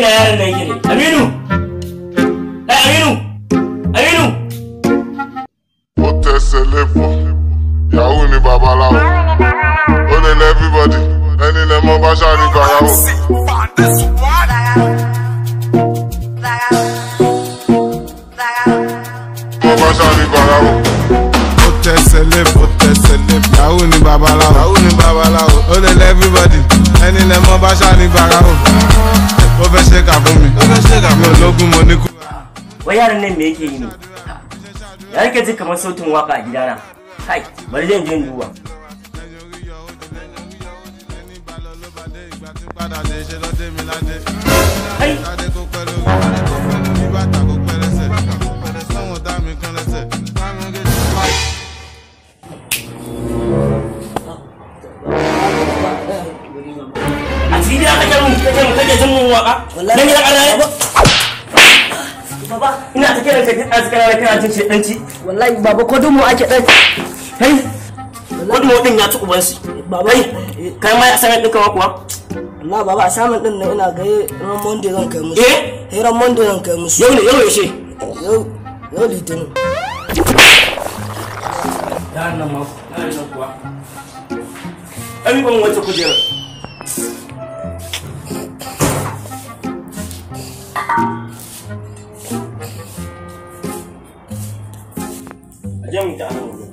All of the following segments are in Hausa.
ina yaron nan yake ne? Aminu! Kai Aminu! Aminu! Ó tẹsẹ̀ lẹ́fọ̀, ìyàwó ni babaláwo. Ó lè lẹ́ everybody, ẹni lẹ mọ́ bá ṣáàrí gbàyàwó. Mọ́ bá ṣáàrí gbàyàwó. Ó tẹsẹ̀ lẹ́fọ̀, ìyàwó ni babaláwo. Ó lè lẹ́ everybody, ẹni lẹ mọ́ bá ṣáàrí gbàyàwó. Ó fẹ́ ṣe kà fún mi, mi ò lógún mo ní kú. Wai yaron nan me yake yi ne? Ya rike ji kamar sautin waka a gidana. Kai, bari zan je in duba. Kai! A cikin gida kake jin mun waka? Nan gida ƙarya ne? Baba, ina ta kiran ka azkara kana cin shedanci. Wallahi baba ko dumu ake dan. Kai. Dumu din ya ci uban shi. Baba, kai ma ya sanar dinka kuwa? Allah baba samun din nan ina ga ran Monday zan kai musu. Ran Monday zan kai musu. Yau ne yau yaushe? Yau Litinin. Ya nan ma, nan kuwa. Ai ban wace kujera. Jami ta hannu.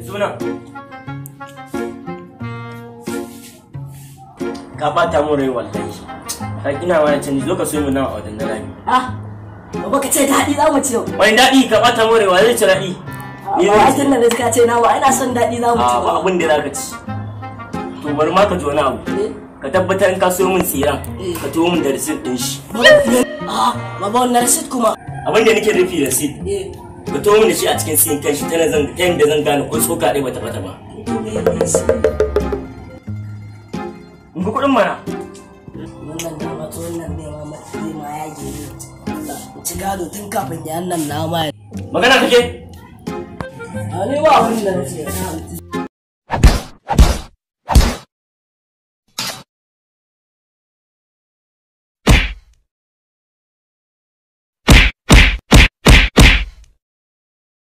Zuna. Ka bata mun rai wallahi. Ka ina wani canji zo ka so mu nan a wajen rami. Baba ka ce daɗi za mu ci yau. Wani daɗi ka bata mun rai wa zai ci daɗi? Ni ba tun da ka ce na wa ina son daɗi za mu ci. Ba abin da zaka ci. To bari ma ka ji wani abu. Ka tabbatar in ka so min tsiran ka tuwo min da receipt din shi. Baba wannan receipt kuma. Abin da nake nufi receipt. Ka tuwo min da shi a cikin sin kai shi tana zan da zan gane ko tsoka ɗaya bata bata ba. In ga kuɗin mana. Wannan da ma to wannan ne ma matsayi ma ya gere. Ci gado tun kafin ya nan na ma. Magana kake? Ne ba abin da nake.